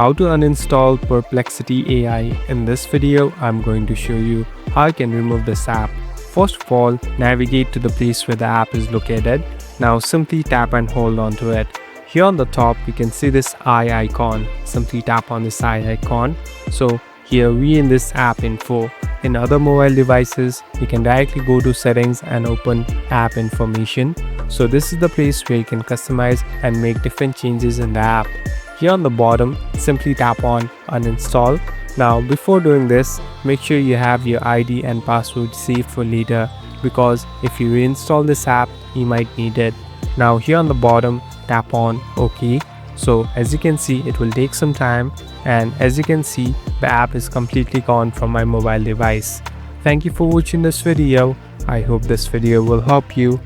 How to uninstall Perplexity AI. In this video, I'm going to show you how I can remove this app. First of all, navigate to the place where the app is located. Now simply tap and hold on to it. Here on the top, you can see this eye icon. Simply tap on this eye icon. So here we in this app info. In other mobile devices, you can directly go to settings and open app information. So this is the place where you can customize and make different changes in the app. Here on the bottom, simply tap on uninstall. Now before doing this, make sure you have your ID and password saved for later, because if you reinstall this app, you might need it. Now here on the bottom, tap on OK. So as you can see, it will take some time, and as you can see, the app is completely gone from my mobile device. Thank you for watching this video. I hope this video will help you.